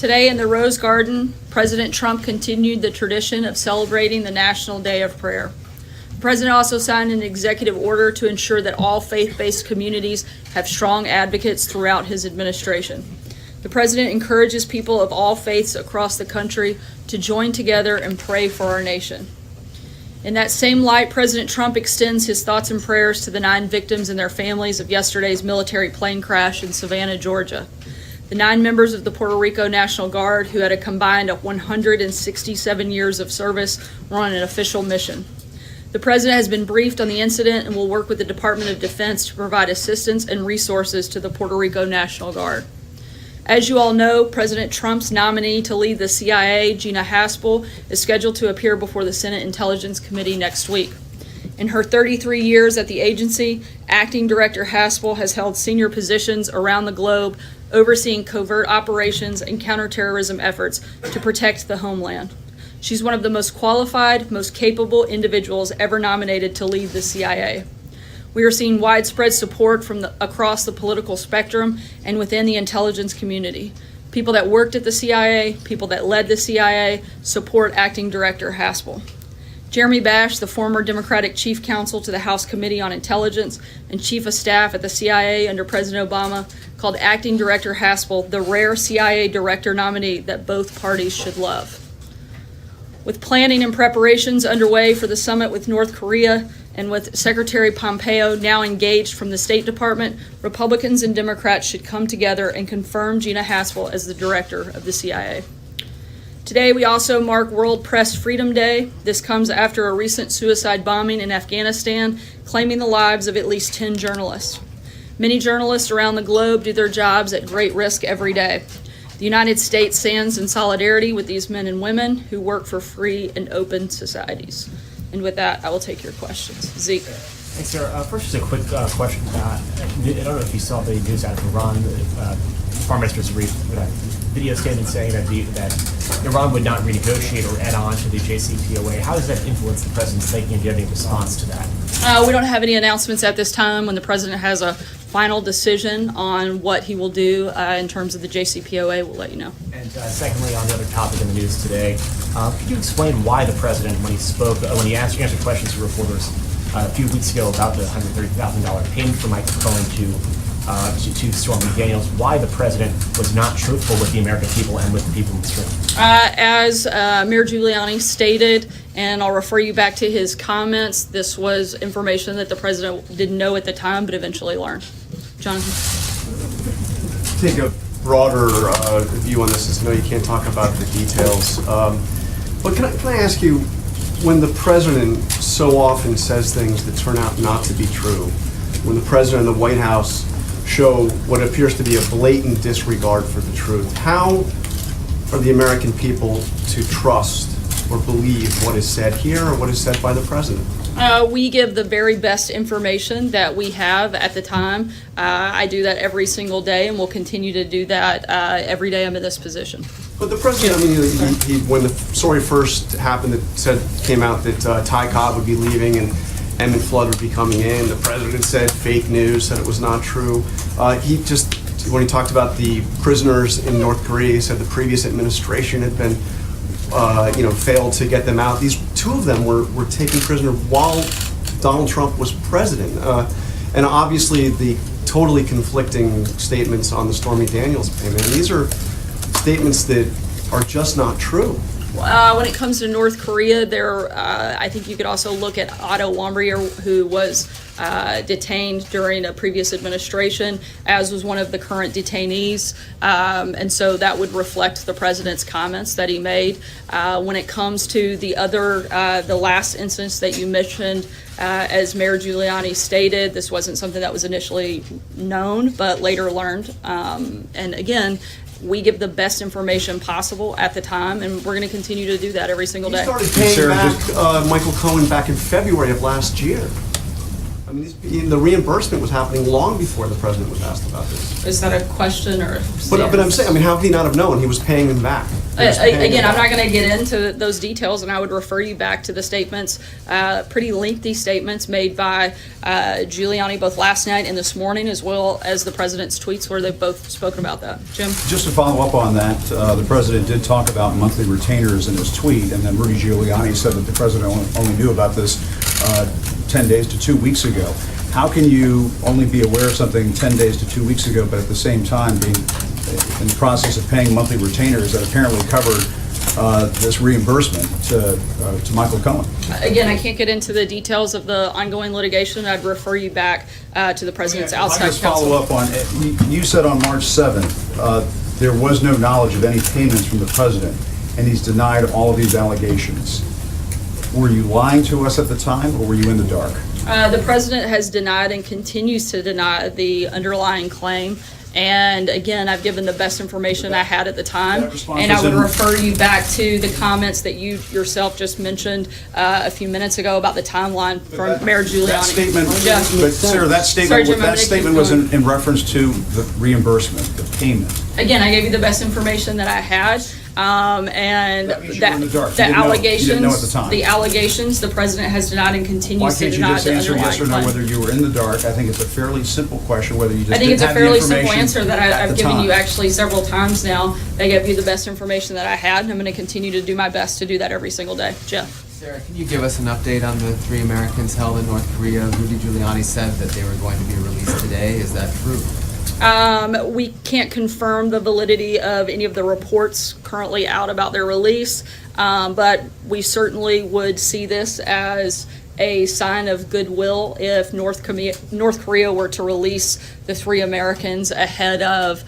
Today in the Rose Garden, President Trump continued the tradition of celebrating the National Day of Prayer. The President also signed an executive order to ensure that all faith-based communities have strong advocates throughout his administration. The President encourages people of all faiths across the country to join together and pray for our nation. In that same light, President Trump extends his thoughts and prayers to the 9 victims and their families of yesterday's military plane crash in Savannah, Georgia. The 9 members of the Puerto Rico National Guard, who had a combined 167 years of service, were on an official mission. The President has been briefed on the incident and will work with the Department of Defense to provide assistance and resources to the Puerto Rico National Guard. As you all know, President Trump's nominee to lead the CIA, Gina Haspel, is scheduled to appear before the Senate Intelligence Committee next week. In her 33 years at the agency, Acting Director Haspel has held senior positions around the globe, overseeing covert operations and counterterrorism efforts to protect the homeland. She's one of the most qualified, most capable individuals ever nominated to lead the CIA. We are seeing widespread support from across the political spectrum and within the intelligence community. People that worked at the CIA, people that led the CIA, support Acting Director Haspel. Jeremy Bash, the former Democratic Chief Counsel to the House Committee on Intelligence and Chief of Staff at the CIA under President Obama, called Acting Director Haspel the rare CIA director nominee that both parties should love. With planning and preparations underway for the summit with North Korea, and with Secretary Pompeo now engaged from the State Department, Republicans and Democrats should come together and confirm Gina Haspel as the director of the CIA. Today, we also mark World Press Freedom Day. This comes after a recent suicide bombing in Afghanistan, claiming the lives of at least 10 journalists. Many journalists around the globe do their jobs at great risk every day. The United States stands in solidarity with these men and women who work for free and open societies. And with that, I will take your questions. Zeke. Thanks, sir. First, just a quick question. I don't know if you saw the news out of Iran. Foreign Minister's video statement saying that Iran would not renegotiate or add on to the JCPOA. How does that influence the president's thinking? Do you have any response to that? We don't have any announcements at this time. When the president has a final decision on what he will do in terms of the JCPOA, we'll let you know. And secondly, on the other topic in the news today, could you explain why the president, when he answered questions to reporters a few weeks ago about the $130,000 payment for Michael Cohen to Stormy Daniels, why the president was not truthful with the American people and with the people in the street? As Mayor Giuliani stated, and I'll refer you back to his comments, this was information that the president didn't know at the time, but eventually learned. Jonathan? Take a broader view on this. I know you can't talk about the details. But can I ask you, when the president so often says things that turn out not to be true, when the president and the White House show what appears to be a blatant disregard for the truth, how are the American people to trust or believe what is said here or what is said by the president? We give the very best information that we have at the time. I do that every single day, and we'll continue to do that every day I'm in this position. But the president, I mean, when the story first happened, came out that Ty Cobb would be leaving and Emmett Flood would be coming in. The president said fake news, said it was not true. When he talked about the prisoners in North Korea, he said the previous administration had been, failed to get them out. These 2 of them were taken prisoner while Donald Trump was president. And obviously the totally conflicting statements on the Stormy Daniels payment. And these are statements that are just not true. When it comes to North Korea, I think you could also look at Otto Warmbier, who was detained during a previous administration, as was one of the current detainees. And so that would reflect the president's comments that he made. When it comes to the last instance that you mentioned, as Mayor Giuliani stated, this wasn't something that was initially known, but later learned. And again, we give the best information possible at the time, and we're going to continue to do that every single day. You started paying back Michael Cohen back in February of last year. I mean, the reimbursement was happening long before the president was asked about this. Is that a question or? But I'm saying, how could he not have known he was paying them back? Again, I'm not going to get into those details, and I would refer you back to the statements, pretty lengthy statements made by Giuliani both last night and this morning, as well as the president's tweets where they've both spoken about that. Jim? Just to follow up on that, the president did talk about monthly retainers in his tweet, and then Rudy Giuliani said that the president only knew about this 10 days to 2 weeks ago. How can you only be aware of something 10 days to 2 weeks ago, but at the same time being in the process of paying monthly retainers that apparently covered this reimbursement to Michael Cohen? Again, I can't get into the details of the ongoing litigation. I'd refer you back to the president's outside If I just follow counsel. up on it, you said on March 7th there was no knowledge of any payments from the president, and he's denied all of these allegations. Were you lying to us at the time, or were you in the dark? The president has denied and continues to deny the underlying claim. And again, I've given the best information I had at the time. That response And I was would in- refer you back to the comments that you yourself just mentioned a few minutes ago about the timeline from Mayor Giuliani. That statement, Yeah. but Sarah, that Sorry, statement, Jim, I'm that gonna statement keep was going. in reference to the reimbursement, the payment. Again, I gave you the best information that I had. And That means you were in the dark. You the didn't know. You allegations, didn't know at the time. the allegations, the president has denied and Why continues to can't you deny just the answer underlying yes or no claim. whether you were in the dark? I think it's a fairly simple question whether you just I think didn't it's a have the fairly simple information answer that at I've the given you time. actually several times now. I gave you the best information that I had, and I'm going to continue to do my best to do that every single day. Jeff? Sarah, can you give us an update on the 3 Americans held in North Korea? Rudy Giuliani said that they were going to be released today. Is that true? We can't confirm the validity of any of the reports currently out about their release, but we certainly would see this as a sign of goodwill if North Korea were to release the 3 Americans ahead of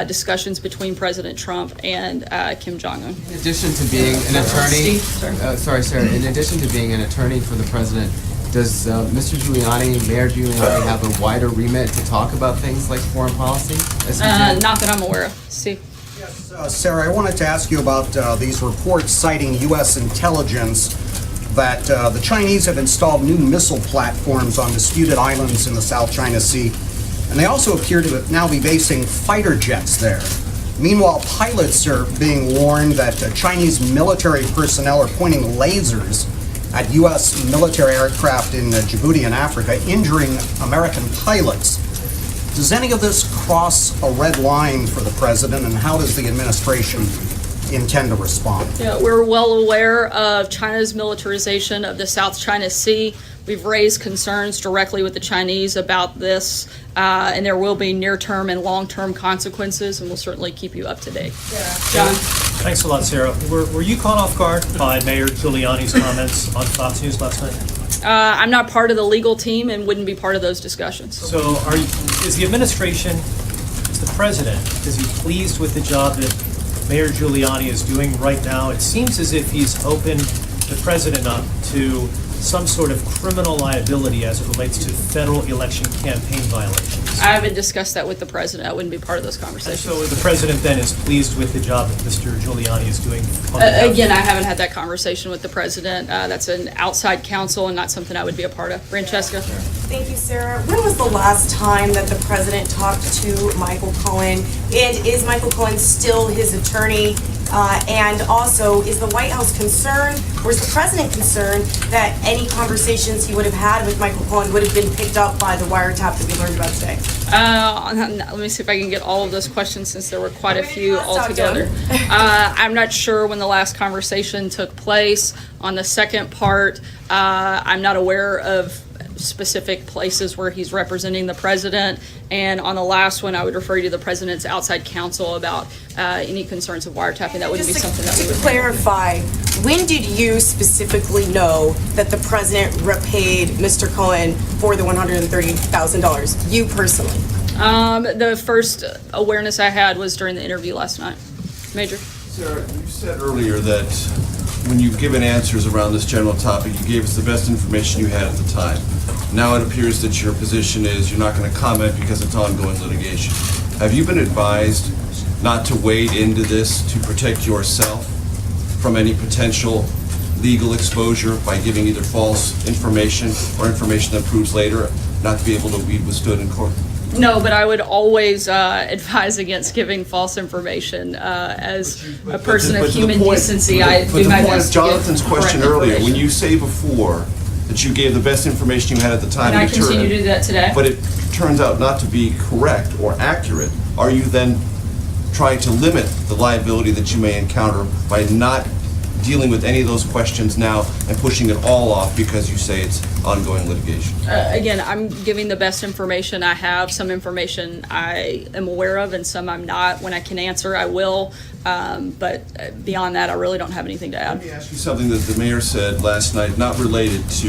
discussions between President Trump and Kim Jong-un. In addition to being an attorney, Steve, sorry. sorry, Sarah, in addition to being an attorney for the president, does Mr. Giuliani, Mayor Giuliani, have a wider remit to talk about things like foreign policy? as he did? Not that I'm aware of. Steve? Yes, Sarah, I wanted to ask you about these reports citing U.S. intelligence that the Chinese have installed new missile platforms on disputed islands in the South China Sea, and they also appear to now be basing fighter jets there. Meanwhile, pilots are being warned that Chinese military personnel are pointing lasers at U.S. military aircraft in Djibouti in Africa, injuring American pilots. Does any of this cross a red line for the president, and how does the administration intend to respond? Yeah, we're well aware of China's militarization of the South China Sea. We've raised concerns directly with the Chinese about this, and there will be near-term and long-term consequences, and we'll certainly keep you up to date. John? Thanks a lot, Sarah. Were you caught off guard by Mayor Giuliani's comments on Fox News last night? I'm not part of the legal team and wouldn't be part of those discussions. So is the administration, is the president, is he pleased with the job that Mayor Giuliani is doing right now? It seems as if he's opened the president up to some sort of criminal liability as it relates to federal election campaign violations. I haven't discussed that with the president. I wouldn't be part of those And conversations. so the president then is pleased with the job that Mr. Giuliani is doing on behalf of- Again, I haven't had that conversation with the president. That's an outside counsel and not something I would be a part of. Francesca? Thank you, Sarah. When was the last time that the president talked to Michael Cohen? And is Michael Cohen still his attorney? And also, is the White House concerned, or is the president concerned that any conversations he would have had with Michael Cohen would have been picked up by the wiretap that we learned about today? Let me see if I can get all of those questions since there were quite a few Let's talk altogether. to him. I'm not sure when the last conversation took place. On the second part, I'm not aware of specific places where he's representing the president. And on the last one, I would refer you to the president's outside counsel about any concerns of wiretapping. That wouldn't be Just something that we to would. clarify, when did you specifically know that the president repaid Mr. Cohen for the $130,000? You personally? The first awareness I had was during the interview last night. Major? Sarah, you said earlier that when you've given answers around this general topic, you gave us the best information you had at the time. Now it appears that your position is you're not going to comment because it's ongoing litigation. Have you been advised not to wade into this to protect yourself from any potential legal exposure by giving either false information or information that proves later not to be able to be withstood in court? No, but I would always advise against giving false information. As a person of But the human point- decency, but I the- do my But the point best of to give Jonathan's question correct earlier, when information. you say before that you gave the best information you had at the time And I to determine. continue to do that today. But it turns out not to be correct or accurate, are you then trying to limit the liability that you may encounter by not dealing with any of those questions now and pushing it all off because you say it's ongoing litigation? Again, I'm giving the best information I have. Some information I am aware of and some I'm not. When I can answer, I will. But beyond that, I really don't have anything to add. Let me ask you something that the mayor said last night, not related to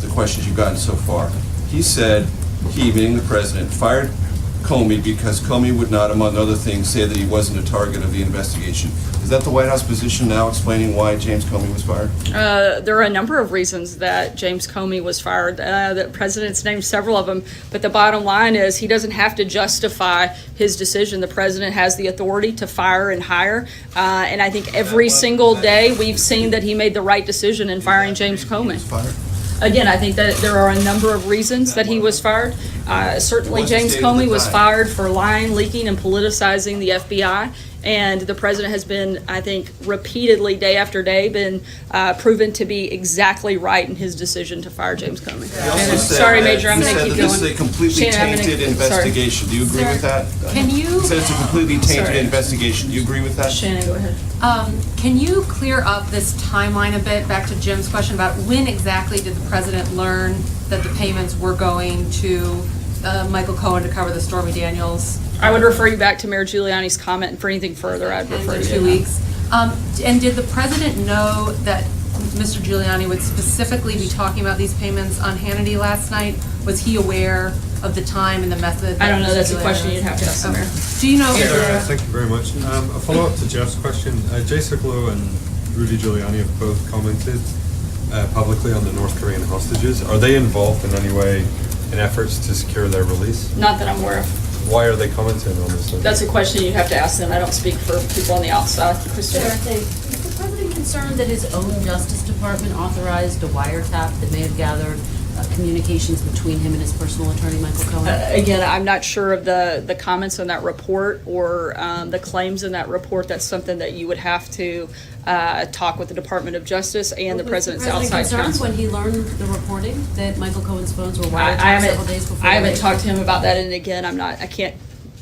the questions you've gotten so far. He said, he, meaning the president, fired Comey because Comey would not, among other things, say that he wasn't a target of the investigation. Is that the White House position now, explaining why James Comey was fired? There are a number of reasons that James Comey was fired. The president's named several of them, but the bottom line is he doesn't have to justify his decision. The president has the authority to fire and hire, and I think every single day we've seen that he made the right decision in firing James Comey. Again, I think that there are a number of reasons that he was fired. Certainly, What's the James state of the Comey was time? fired for lying, leaking, and politicizing the FBI. And the president has been, I think, repeatedly, day after day, been proven to be exactly right in his decision to fire James Comey. He also Shannon, said sorry, that- Major, I'm he going to said keep that going. this is a completely Shannon, I'm gonna- tainted sorry. investigation. Do you agree with that? Can He you, said it's a completely tainted Sorry. investigation. Do you agree with that? Shannon, go ahead. can you clear up this timeline a bit, back to Jim's question about when exactly did the president learn that the payments were going to Michael Cohen to cover the Stormy Daniels? I would refer you back to Mayor Giuliani's comment, and for anything further, I'd refer In you to 2 him. weeks. And did the president know that Mr. Giuliani would specifically be talking about these payments on Hannity last night? Was he aware of the time and the method? I don't know, that that's a Mr. question Giuliani you'd have to ask the was- mayor. Do you know? Thank you very much. A follow-up to Jeff's question. Jay Sekulow and Rudy Giuliani have both commented publicly on the North Korean hostages. Are they involved in any way in efforts to secure their release? Not that I'm aware of. Why are they commenting on this? That's a question you'd have to ask them. I don't speak for people on the outside. Christina? Is the president concerned that his own Justice Department authorized a wiretap that may have gathered communications between him and his personal attorney, Michael Cohen? Again, I'm not sure of the comments on that report or the claims in that report. That's something that you would have to talk with the Department of Justice and the president's outside Was the president counsel. concerned when he learned the reporting that Michael Cohen's phones were I wiretapped several days before? I the haven't raid? talked to him about that, and again, I can't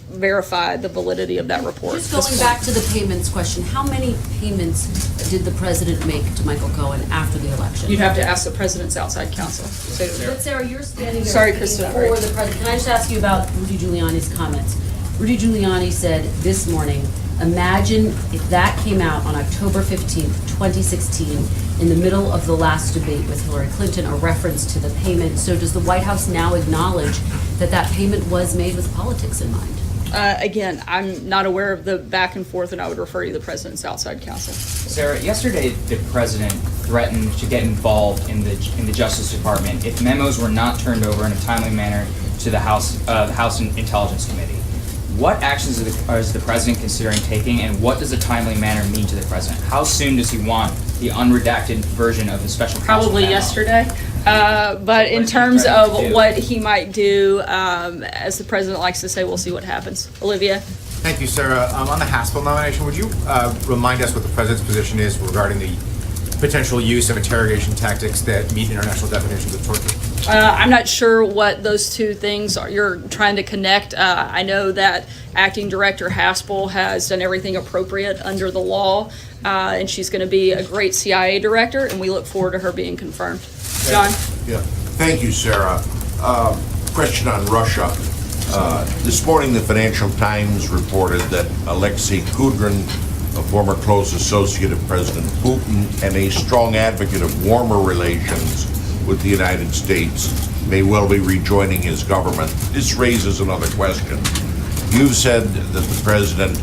verify the validity of that report. Just going back to the payments question, how many payments did the president make to Michael Cohen after the election? You'd have to ask the president's outside counsel. But Sarah, you're standing there Sorry, speaking Kristen, for right. the president. Can I just ask you about Rudy Giuliani's comments? Rudy Giuliani said this morning, imagine if that came out on October 15th, 2016, in the middle of the last debate with Hillary Clinton, a reference to the payment. So does the White House now acknowledge that that payment was made with politics in mind? Again, I'm not aware of the back and forth, and I would refer you to the president's outside counsel. Sarah, yesterday the president threatened to get involved in the Justice Department if memos were not turned over in a timely manner to the House Intelligence Committee. What actions is the president considering taking, and what does a timely manner mean to the president? How soon does he want the unredacted version of the special counsel Probably memo? yesterday. But in terms of what he might do, as the president likes to say, we'll see what happens. Olivia? Thank you, Sarah. On the Haspel nomination, would you remind us what the president's position is regarding the potential use of interrogation tactics that meet international definitions of torture? I'm not sure what those two things are you're trying to connect. I know that Acting Director Haspel has done everything appropriate under the law, and she's going to be a great CIA director, and we look forward to her being confirmed. John? Yeah. Thank you, Sarah. Question on Russia. This morning, the Financial Times reported that Alexei Kudrin, a former close associate of President Putin and a strong advocate of warmer relations with the United States, may well be rejoining his government. This raises another question. You've said that the president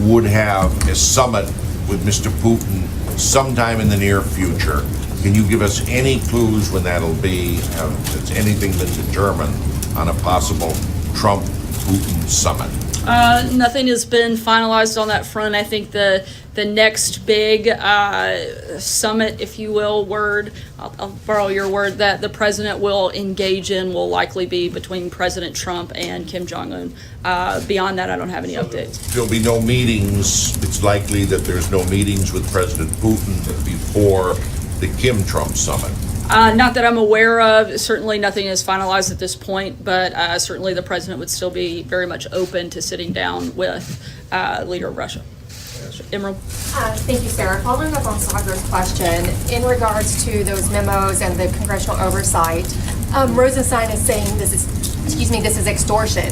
would have a summit with Mr. Putin sometime in the near future. Can you give us any clues when that'll be? Has anything been determined on a possible Trump-Putin summit? Nothing has been finalized on that front. I think the next big summit, if you will, I'll borrow your word, that the president will engage in will likely be between President Trump and Kim Jong-un. Beyond that, I don't have any updates. There'll be no meetings. It's likely that there's no meetings with President Putin before the Kim-Trump summit. Not that I'm aware of. Certainly nothing is finalized at this point, but certainly the president would still be very much open to sitting down with leader of Russia. Emerald? Thank you, Sarah. Following up on Sagar's question, in regards to those memos and the congressional oversight, Rosenstein is saying this is extortion.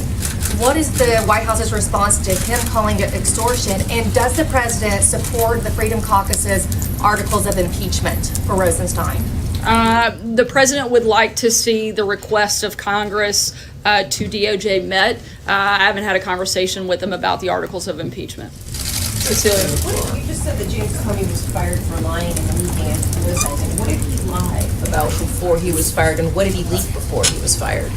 What is the White House's response to him calling it extortion? And does the president support the Freedom Caucus's articles of impeachment for Rosenstein? The president would like to see the request of Congress to DOJ met. I haven't had a conversation with him about the articles of impeachment. Cecilia? You just said that James Comey was fired for lying and leaking and politicizing. What did he lie about before he was fired, and what did he leak before he was fired?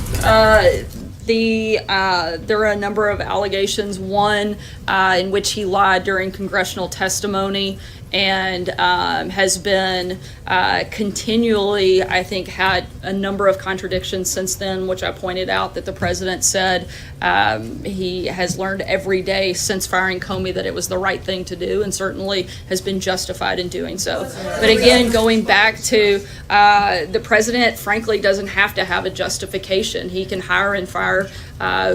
There are a number of allegations. One in which he lied during congressional testimony, and has been continually, I think, had a number of contradictions since then, which I pointed out that the president said he has learned every day since firing Comey that it was the right thing to do, and certainly has been justified in doing so. But again, going back to the president, frankly, doesn't have to have a justification. He can hire and fire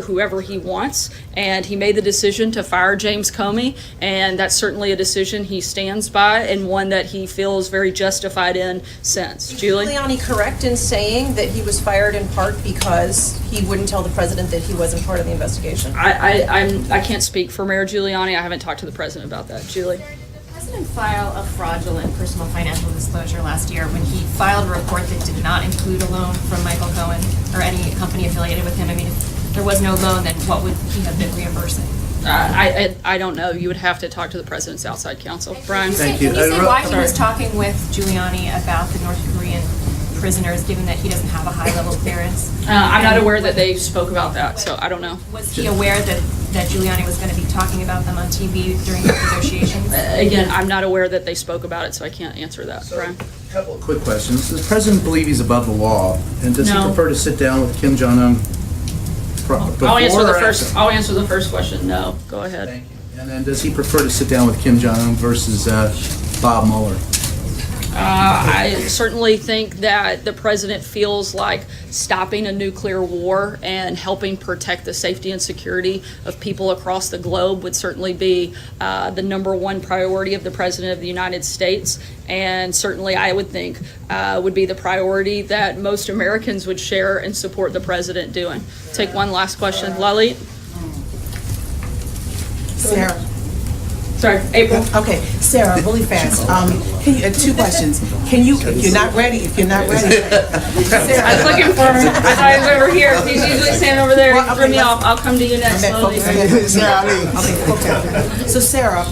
whoever he wants, and he made the decision to fire James Comey, and that's certainly a decision he stands by, and one that he feels very justified in since. Julie? Giuliani correct in saying that he was fired in part because he wouldn't tell the president that he wasn't part of the investigation? I can't speak for Mayor Giuliani. I haven't talked to the president about that. Julie? Did the president file a fraudulent personal financial disclosure last year when he filed a report that did not include a loan from Michael Cohen or any company affiliated with him? I mean, if there was no loan, then what would he have been reimbursing? I don't know. You would have to talk to the president's outside counsel. Brian? Can you say why he was talking with Giuliani about the North Korean prisoners, given that he doesn't have a high-level clearance? I'm not aware that they spoke about that, so I don't know. Was he aware that Giuliani was going to be talking about them on TV during the negotiations? Again, I'm not aware that they spoke about it, so I can't answer that. Brian? A couple of quick questions. Does the president believe he's above the law? And does he No. prefer to sit down with Kim Jong-un I'll answer the first question. No. Go ahead. Thank you. And then does he prefer to sit down with Kim Jong-un versus Bob Mueller? I certainly think that the president feels like stopping a nuclear war and helping protect the safety and security of people across the globe would certainly be the number one priority of the president of the United States, and certainly I would think would be the priority that most Americans would share and support the president doing. Take one last question. Lalit? Sarah. Sorry, April. Okay, Sarah, really fast. Can you, two questions. Can you, if you're not ready, I was looking for him. I thought he was over here. He's usually standing over there. He threw me off. I'll come to you next slowly. So Sarah,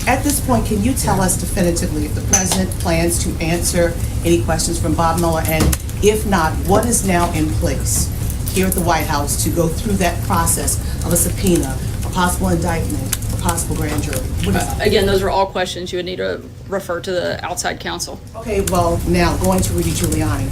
at this point, can you tell us definitively if the president plans to answer any questions from Bob Mueller, and if not, what is now in place here at the White House to go through that process of a subpoena, a possible indictment, a possible grand jury? Again, those are all questions you would need to refer to the outside counsel. Okay, well, now going to Rudy Giuliani.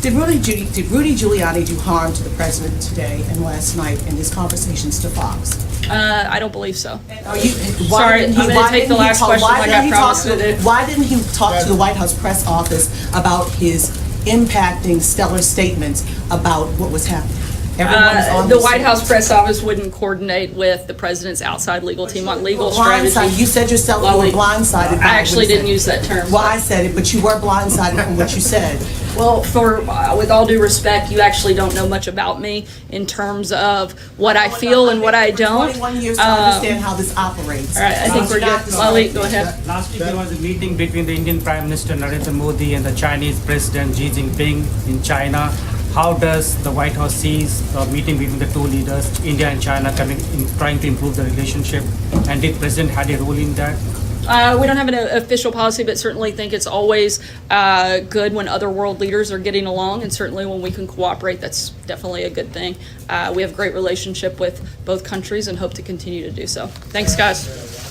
Did Rudy Giuliani do harm to the president today and last night in his conversations to Fox? I don't believe so. Sorry, I'm going to take the last question like I promised to do. Why didn't he talk to the White House press office about his impacting stellar statements about what was happening? The White House press office wouldn't coordinate with the president's outside legal team on legal strategy. You said yourself you were blindsided. I actually didn't use that term. Well, I said it, but you were blindsided from what you said. Well, with all due respect, you actually don't know much about me in terms of what I feel and what I don't. 21 years to understand how this operates. All right, I think we're good. Lali, go ahead. Last week there was a meeting between the Indian Prime Minister Narendra Modi and the Chinese President Xi Jinping in China. How does the White House sees the meeting between the two leaders, India and China, trying to improve the relationship? And did President had a role in that? We don't have an official policy, but certainly think it's always good when other world leaders are getting along, and certainly when we can cooperate, that's definitely a good thing. We have a great relationship with both countries and hope to continue to do so. Thanks, guys.